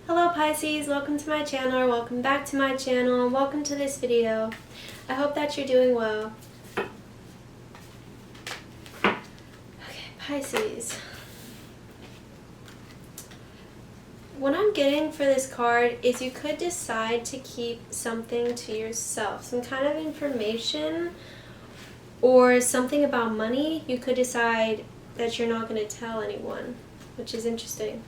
Hello Pisces, welcome to my channel, or welcome back to my channel, and welcome to this video. I hope that you're doing well. Okay, Pisces. What I'm getting for this card is you could decide to keep something to yourself, some kind of information or something about money. You could decide that you're not going to tell anyone, which is interesting.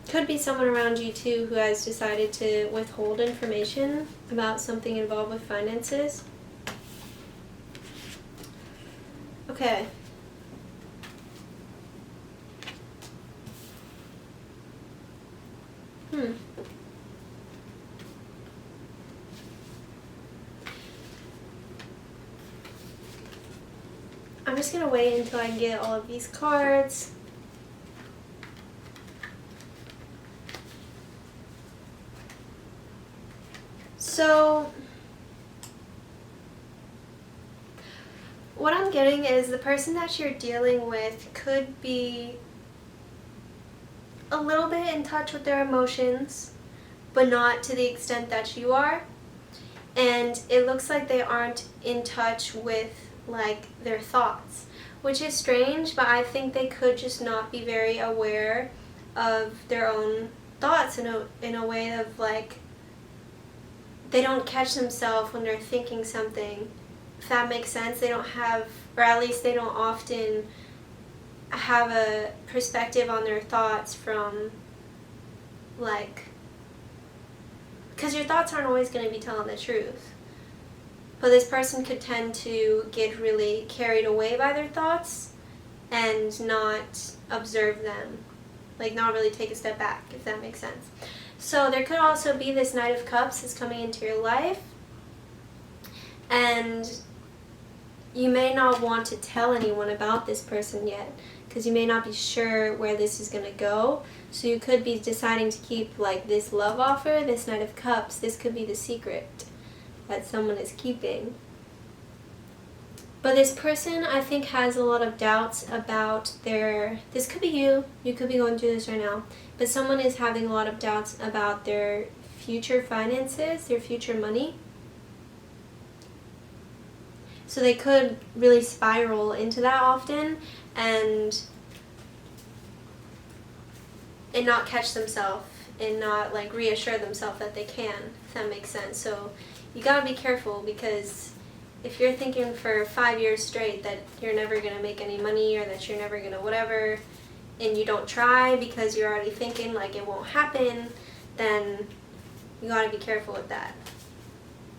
Could be someone around you too who has decided to withhold information about something involved with finances. Okay. I'm just going to wait until I get all of these cards. So, what I'm getting is the person that you're dealing with could be a little bit in touch with their emotions, but not to the extent that you are. And it looks like they aren't in touch with like their thoughts, which is strange, but I think they could just not be very aware of their own thoughts in a way of like, they don't catch themselves when they're thinking something, if that makes sense. They don't have, or at least they don't often have a perspective on their thoughts from like, because your thoughts aren't always going to be telling the truth. But this person could tend to get really carried away by their thoughts and not observe them, like not really take a step back, if that makes sense. So there could also be this Knight of Cups is coming into your life, and you may not want to tell anyone about this person yet because you may not be sure where this is going to go. So you could be deciding to keep like this love offer, this Knight of Cups. This could be the secret that someone is keeping. But this person, I think, has a lot of doubts about their, this could be you could be going through this right now, but someone is having a lot of doubts about their future finances, their future money. So they could really spiral into that often and not catch themselves and not like reassure themselves that they can, if that makes sense. So you gotta be careful, because if you're thinking for 5 years straight that you're never going to make any money or that you're never going to whatever, and you don't try because you're already thinking like it won't happen, then you got to be careful with that.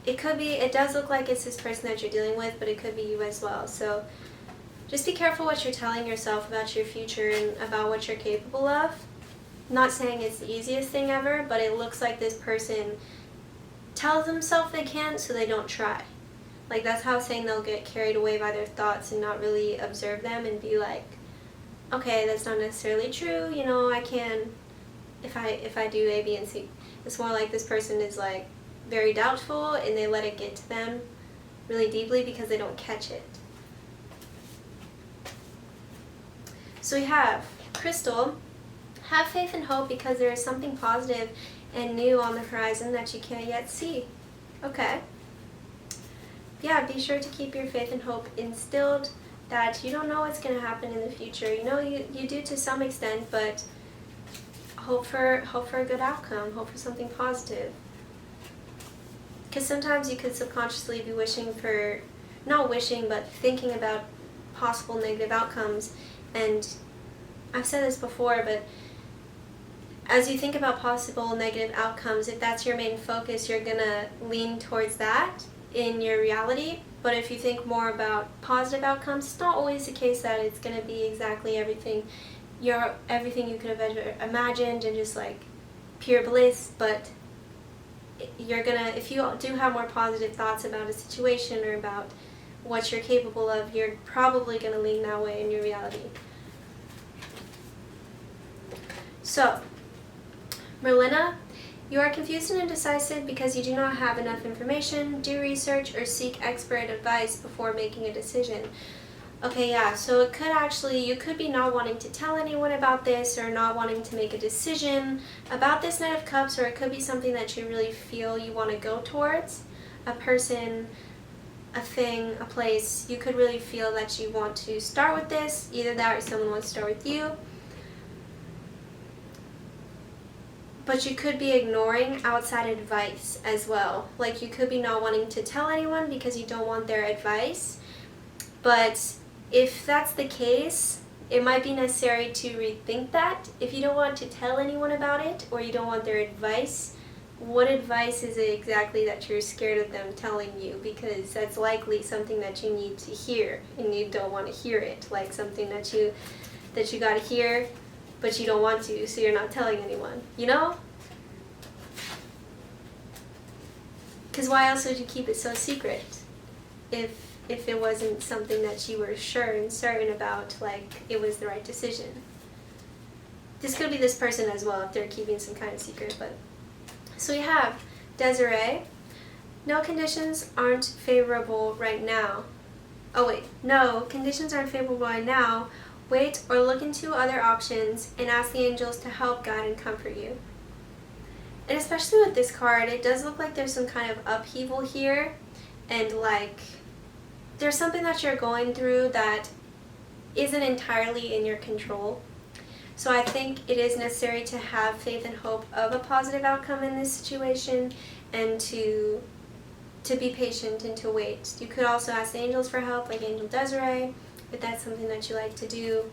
It could be, it does look like it's this person that you're dealing with, but it could be you as well. So just be careful what you're telling yourself about your future and about what you're capable of. I'm not saying it's the easiest thing ever, but it looks like this person tells themselves they can't, so they don't try. Like, that's how I was saying they'll get carried away by their thoughts and not really observe them and be like, okay, that's not necessarily true, you know, I can, if I do A, B, and C. It's more like this person is like very doubtful and they let it get to them really deeply because they don't catch it. So we have Crystal. Have faith and hope because there is something positive and new on the horizon that you can't yet see. Okay. Yeah, be sure to keep your faith and hope instilled, that you don't know what's going to happen in the future. You know, you do to some extent, but hope for a good outcome, hope for something positive. Because sometimes you could subconsciously be wishing for, not wishing, but thinking about possible negative outcomes. And I've said this before, but as you think about possible negative outcomes, if that's your main focus, you're going to lean towards that in your reality. But if you think more about positive outcomes, it's not always the case that it's going to be exactly everything you could have ever imagined and just like pure bliss. But you're gonna, if you do have more positive thoughts about a situation or about what you're capable of, you're probably going to lean that way in your reality. So Merlina, you are confused and indecisive because you do not have enough information. Do research or seek expert advice before making a decision. Okay, yeah, so it could actually, you could be not wanting to tell anyone about this or not wanting to make a decision about this Knight of Cups, or it could be something that you really feel you want to go towards. A person, a thing, a place. You could really feel that you want to start with this, either that or someone wants to start with you. But you could be ignoring outside advice as well. Like you could be not wanting to tell anyone because you don't want their advice. But if that's the case, it might be necessary to rethink that. If you don't want to tell anyone about it or you don't want their advice, what advice is it exactly that you're scared of them telling you? Because that's likely something that you need to hear and you don't want to hear it. Like something that you got to hear but you don't want to, so you're not telling anyone, you know? Because why else would you keep it so secret if it wasn't something that you were sure and certain about, like it was the right decision? This could be this person as well if they're keeping some kind of secret. But so we have Desiree. No, conditions aren't favorable right now. Oh wait, no, conditions aren't favorable right now. Wait or look into other options and ask the angels to help guide and comfort you. And especially with this card, it does look like there's some kind of upheaval here, and like there's something that you're going through that isn't entirely in your control. So I think it is necessary to have faith and hope of a positive outcome in this situation, and to be patient and to wait. You could also ask the angels for help, like Angel Desiree, if that's something that you like to do,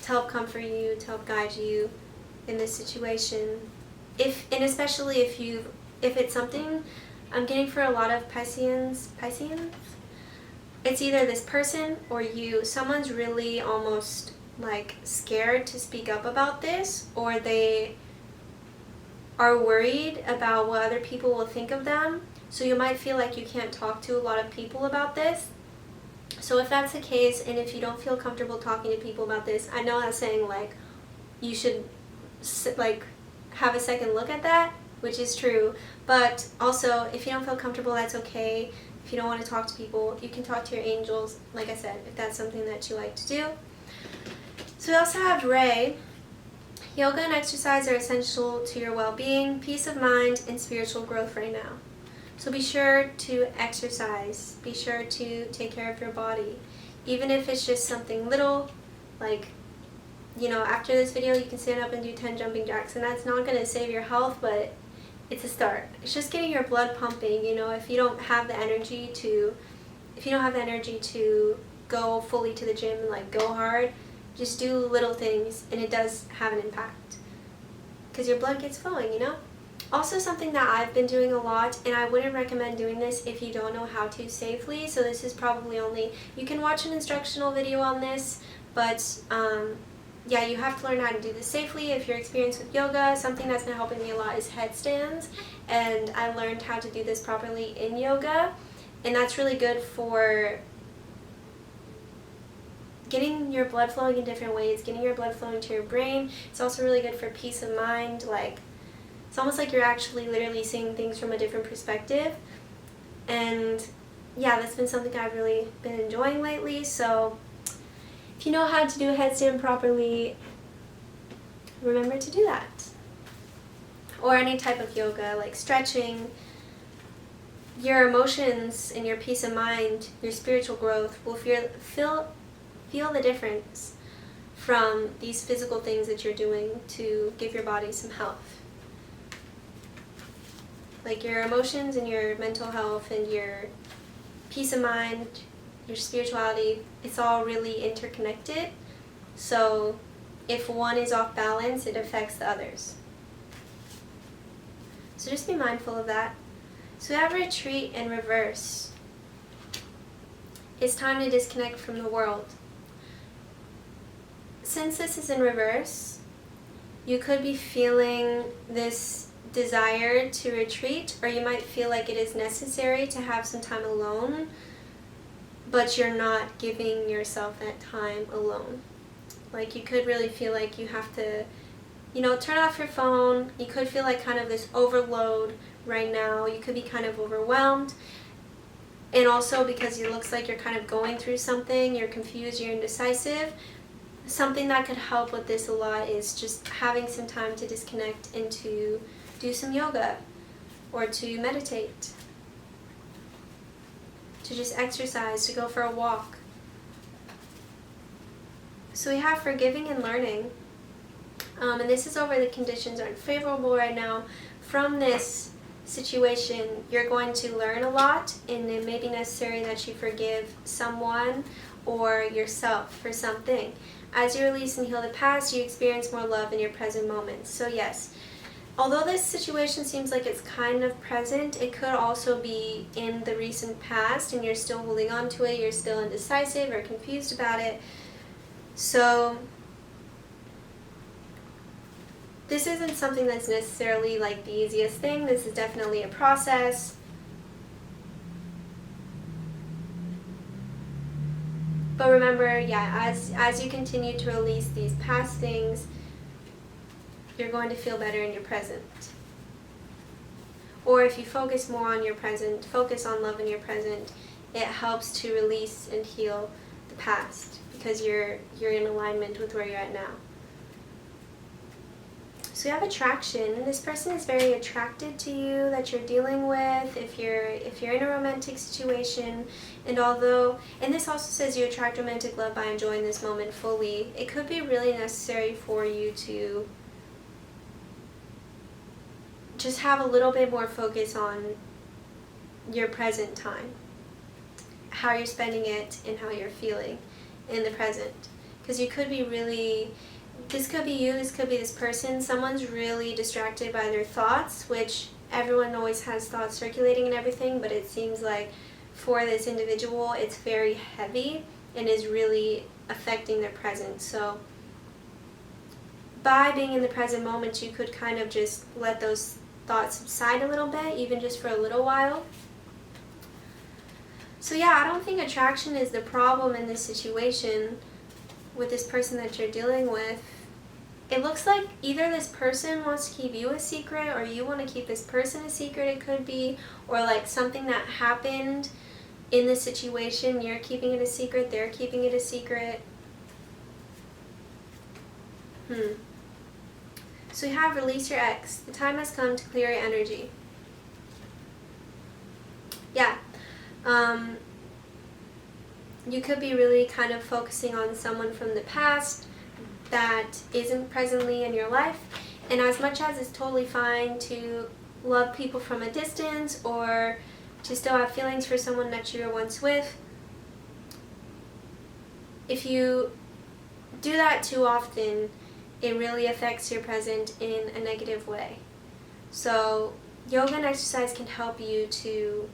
to help comfort you, to help guide you in this situation. And especially if it's something, I'm getting for a lot of Pisceans, it's either this person or you, someone's really almost like scared to speak up about this, or they are worried about what other people will think of them. So you might feel like you can't talk to a lot of people about this. So if that's the case, and if you don't feel comfortable talking to people about this, I know I'm saying like you should like have a second look at that, which is true, but also if you don't feel comfortable, that's okay. If you don't want to talk to people, you can talk to your angels, like I said, if that's something that you like to do. So we also have Ray. Yoga and exercise are essential to your well-being, peace of mind, and spiritual growth right now. So be sure to exercise. Be sure to take care of your body. Even if it's just something little, like, you know, after this video you can stand up and do 10 jumping jacks, and that's not going to save your health, but it's a start. It's just getting your blood pumping, you know. If you don't have the energy to go fully to the gym and like go hard, just do little things, and it does have an impact because your blood gets flowing, you know. Also, something that I've been doing a lot, and I wouldn't recommend doing this if you don't know how to safely, so this is probably only, you can watch an instructional video on this, but yeah, you have to learn how to do this safely. If you're experienced with yoga, something that's been helping me a lot is headstands, and I learned how to do this properly in yoga, and that's really good for getting your blood flowing in different ways, getting your blood flowing to your brain. It's also really good for peace of mind. Like, it's almost like you're actually literally seeing things from a different perspective. And yeah, that's been something I've really been enjoying lately. So if you know how to do a headstand properly, remember to do that. Or any type of yoga, like stretching. Your emotions and your peace of mind, your spiritual growth will feel the difference from these physical things that you're doing to give your body some health. Like your emotions and your mental health and your peace of mind, your spirituality, it's all really interconnected. So if one is off balance, it affects the others. So just be mindful of that. So we have retreat in reverse. It's time to disconnect from the world. Since this is in reverse, you could be feeling this desire to retreat, or you might feel like it is necessary to have some time alone, but you're not giving yourself that time alone. Like you could really feel like you have to, you know, turn off your phone. You could feel like kind of this overload right now. You could be kind of overwhelmed. And also because it looks like you're kind of going through something, you're confused, you're indecisive, something that could help with this a lot is just having some time to disconnect and to do some yoga or to meditate, to just exercise, to go for a walk. So we have forgiving and learning. And this is over the conditions aren't favorable right now. From this situation, you're going to learn a lot, and it may be necessary that you forgive someone or yourself for something. As you release and heal the past, you experience more love in your present moments. So yes, although this situation seems like it's kind of present, it could also be in the recent past and you're still holding on to it, you're still indecisive or confused about it. So this isn't something that's necessarily like the easiest thing. This is definitely a process. But remember, yeah, as you continue to release these past things, you're going to feel better in your present. Or if you focus more on your present, focus on love in your present, it helps to release and heal the past because you're in alignment with where you're at now. So you have attraction. This person is very attracted to you that you're dealing with if you're in a romantic situation. And this also says you attract romantic love by enjoying this moment fully. It could be really necessary for you to just have a little bit more focus on your present time, how you're spending it and how you're feeling in the present. Because you could be really, this could be you, this could be this person, someone's really distracted by their thoughts, which everyone always has thoughts circulating and everything, but it seems like for this individual it's very heavy and is really affecting their present. So by being in the present moment, you could kind of just let those thoughts subside a little bit, even just for a little while. So yeah, I don't think attraction is the problem in this situation with this person that you're dealing with. It looks like either this person wants to keep you a secret or you want to keep this person a secret, it could be, or like something that happened in the situation, you're keeping it a secret, they're keeping it a secret. So you have release your ex. The time has come to clear your energy. Yeah. You could be really kind of focusing on someone from the past that isn't presently in your life. And as much as it's totally fine to love people from a distance or to still have feelings for someone that you were once with, if you do that too often, it really affects your present in a negative way. So yoga and exercise can help you to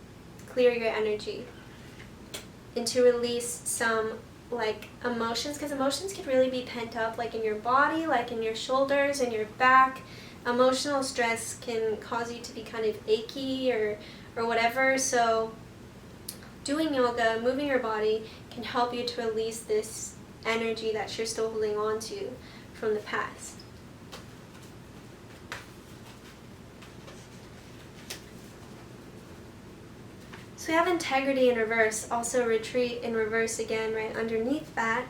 clear your energy and to release some like emotions, because emotions can really be pent up like in your body, like in your shoulders and your back. Emotional stress can cause you to be kind of achy or whatever. So doing yoga, moving your body can help you to release this energy that you're still holding on to from the past. So we have integrity in reverse, also retreat in reverse again right underneath that.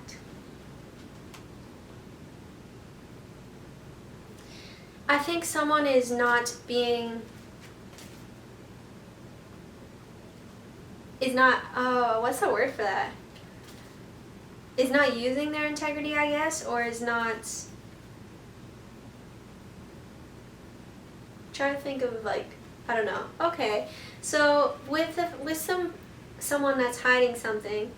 I think someone is not what's the word for that? Is not using their integrity, I guess, or is not, trying to think of like, I don't know. Okay, so with someone that's hiding something,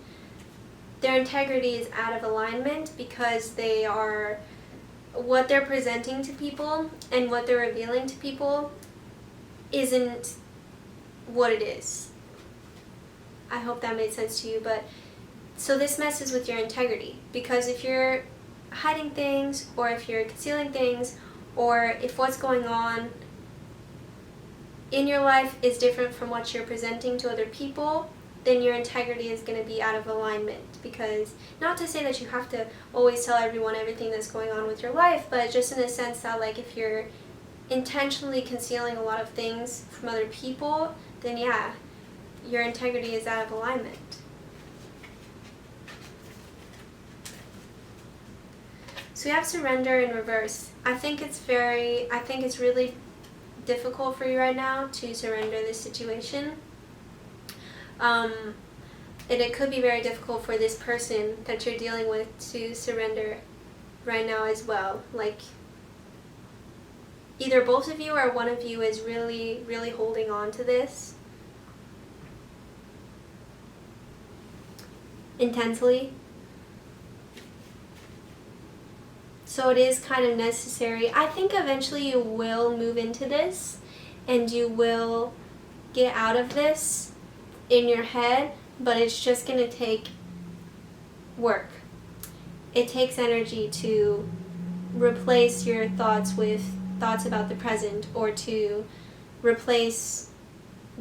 their integrity is out of alignment because what they're presenting to people and what they're revealing to people isn't what it is. I hope that made sense to you, but so this messes with your integrity, because if you're hiding things or if you're concealing things or if what's going on in your life is different from what you're presenting to other people, then your integrity is going to be out of alignment. Because, not to say that you have to always tell everyone everything that's going on with your life, but just in the sense that like if you're intentionally concealing a lot of things from other people, then yeah, your integrity is out of alignment. So we have surrender in reverse. I think it's really difficult for you right now to surrender this situation. And it could be very difficult for this person that you're dealing with to surrender right now as well. Like, either both of you or one of you is really, really holding on to this intensely. So it is kind of necessary. I think eventually you will move into this and you will get out of this in your head, but it's just going to take work. It takes energy to replace your thoughts with thoughts about the present, or to replace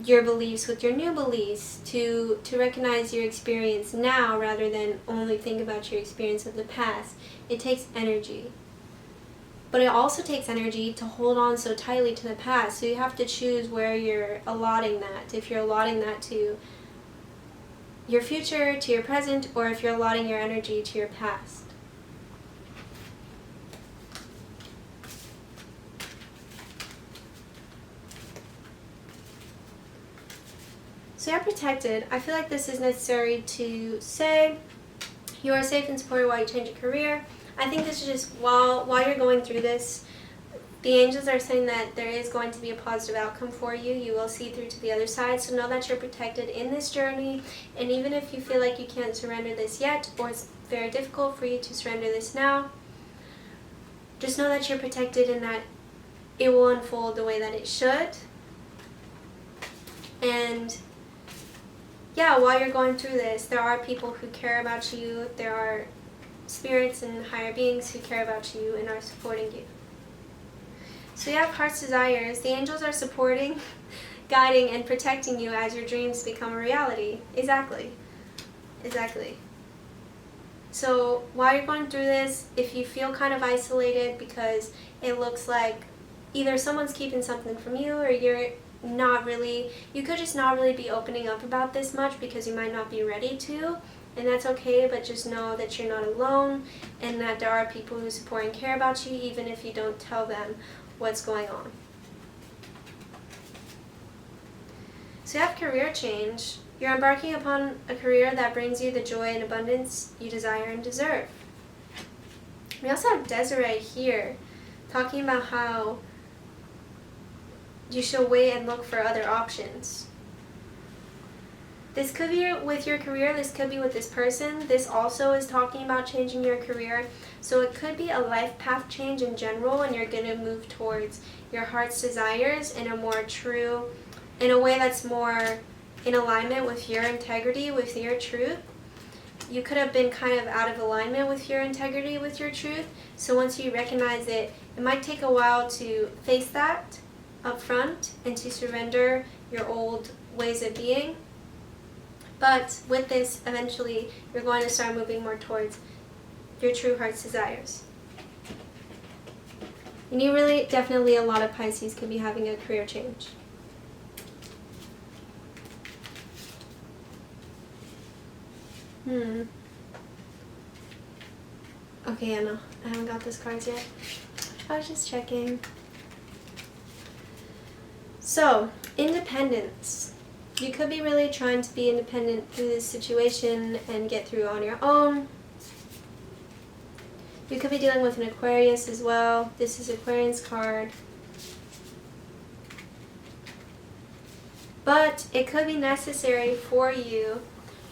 your beliefs with your new beliefs, to recognize your experience now rather than only think about your experience of the past. It takes energy. But it also takes energy to hold on so tightly to the past. So you have to choose where you're allotting that. If you're allotting that to your future, to your present, or if you're allotting your energy to your past. So you're protected. I feel like this is necessary to say you are safe and supported while you change your career. I think this is just while you're going through this, the angels are saying that there is going to be a positive outcome for you. You will see through to the other side. So know that you're protected in this journey. And even if you feel like you can't surrender this yet, or it's very difficult for you to surrender this now, just know that you're protected and that it will unfold the way that it should. And yeah, while you're going through this, there are people who care about you. There are spirits and higher beings who care about you and are supporting you. So you have heart's desires. The angels are supporting, guiding, and protecting you as your dreams become a reality. Exactly. So while you're going through this, if you feel kind of isolated because it looks like either someone's keeping something from you, or you could just not really be opening up about this much because you might not be ready to, and that's okay, but just know that you're not alone and that there are people who support and care about you even if you don't tell them what's going on. So you have career change. You're embarking upon a career that brings you the joy and abundance you desire and deserve. We also have Desiree here talking about how you should wait and look for other options. This could be with your career, this could be with this person. This also is talking about changing your career. So it could be a life path change in general, and you're going to move towards your heart's desires in a way that's more in alignment with your integrity, with your truth. You could have been kind of out of alignment with your integrity, with your truth. So once you recognize it, it might take a while to face that up front and to surrender your old ways of being. But with this, eventually, you're going to start moving more towards your true heart's desires. And you really, definitely, a lot of Pisces could be having a career change. Okay, Anna, I haven't got those cards yet. I was just checking. So, independence. You could be really trying to be independent through this situation and get through on your own. You could be dealing with an Aquarius as well. This is Aquarian's card. But it could be necessary for you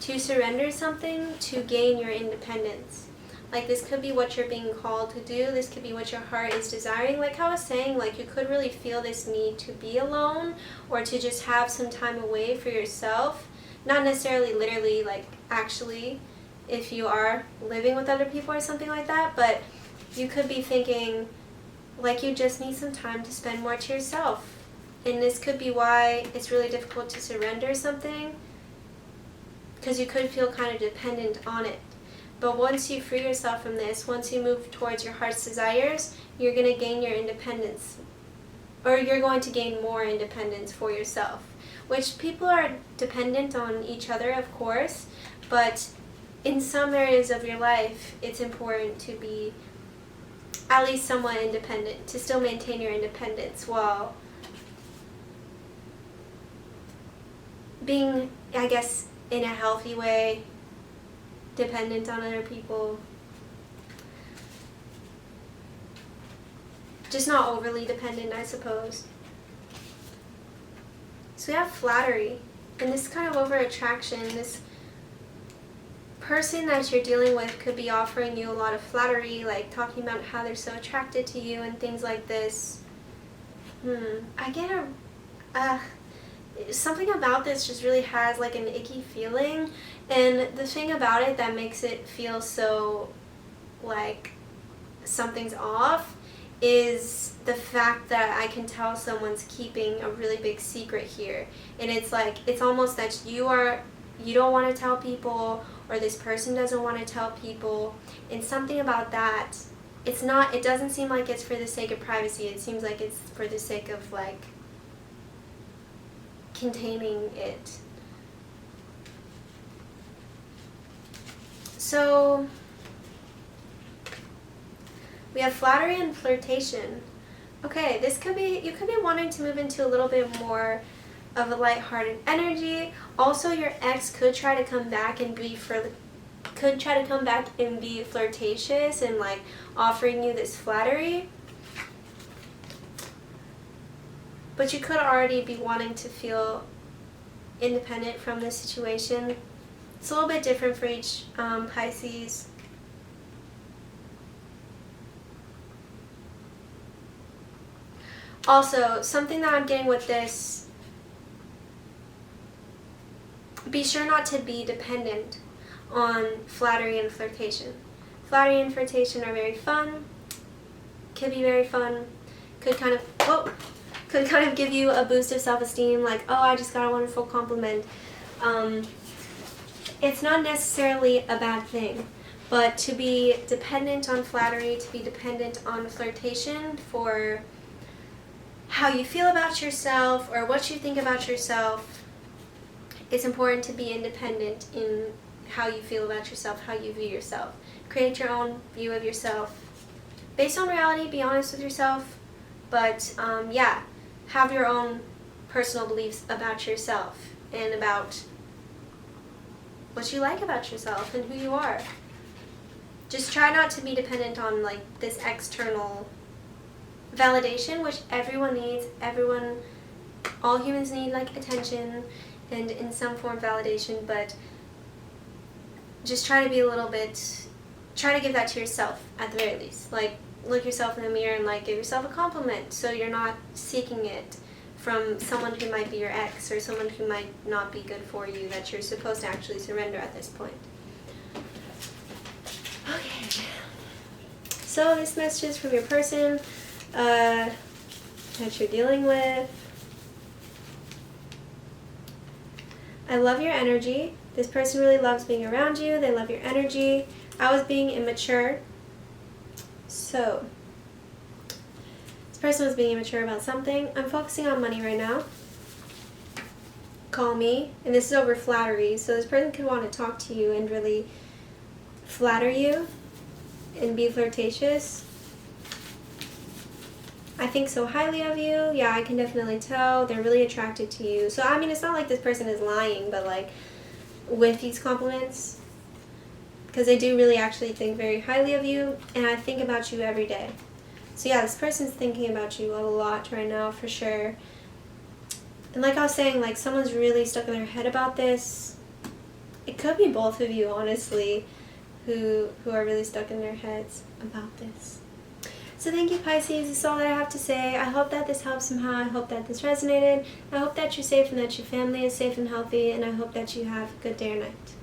to surrender something to gain your independence. Like, this could be what you're being called to do. This could be what your heart is desiring. Like how I was saying, like, you could really feel this need to be alone or to just have some time away for yourself. Not necessarily literally, like, actually, if you are living with other people or something like that, but you could be thinking like you just need some time to spend more to yourself. And this could be why it's really difficult to surrender something, because you could feel kind of dependent on it. But once you free yourself from this, once you move towards your heart's desires, you're going to gain your independence. Or you're going to gain more independence for yourself. which people are dependent on each other, of course, but in some areas of your life, it's important to be at least somewhat independent, to still maintain your independence while being, I guess, in a healthy way, dependent on other people. Just not overly dependent, I suppose. So we have flattery, and this kind of over attraction. This person that you're dealing with could be offering you a lot of flattery, like talking about how they're so attracted to you and things like this. I get something about this just really has like an icky feeling, and the thing about it that makes it feel so like something's off is the fact that I can tell someone's keeping a really big secret here. And it's like, it's almost that you don't want to tell people, or this person doesn't want to tell people. And something about that, it doesn't seem like it's for the sake of privacy. It seems like it's for the sake of like containing it. So we have flattery and flirtation. Okay, you could be wanting to move into a little bit more of a lighthearted energy. Also, your ex could try to come back and be flirtatious and like offering you this flattery. But you could already be wanting to feel independent from this situation. It's a little bit different for each Pisces. Also, something that I'm getting with this, be sure not to be dependent on flattery and flirtation. Flattery and flirtation are very fun, could be very fun, could kind of give you a boost of self-esteem, like, oh, I just got a wonderful compliment. It's not necessarily a bad thing, but to be dependent on flattery, to be dependent on flirtation for how you feel about yourself or what you think about yourself, it's important to be independent in how you feel about yourself, how you view yourself. Create your own view of yourself. Based on reality, be honest with yourself, but have your own personal beliefs about yourself and about what you like about yourself and who you are. Just try not to be dependent on like this external validation, which everyone needs. All humans need like attention and in some form validation, but just try to give that to yourself at the very least. Like, look yourself in the mirror and like give yourself a compliment, so you're not seeking it from someone who might be your ex or someone who might not be good for you, that you're supposed to actually surrender at this point. Okay, so this message is from your person that you're dealing with. I love your energy. This person really loves being around you. They love your energy. I was being immature. So, this person was being immature about something. I'm focusing on money right now. Call me. And this is over flattery. So this person could want to talk to you and really flatter you and be flirtatious. I think so highly of you. Yeah, I can definitely tell. They're really attracted to you. So, I mean, it's not like this person is lying, but like with these compliments, because they do really actually think very highly of you, and I think about you every day. So yeah, this person's thinking about you a lot right now, for sure. And like I was saying, like someone's really stuck in their head about this. It could be both of you, honestly, who are really stuck in their heads about this. So thank you, Pisces. That's all that I have to say. I hope that this helps somehow. I hope that this resonated. I hope that you're safe and that your family is safe and healthy, and I hope that you have a good day or night.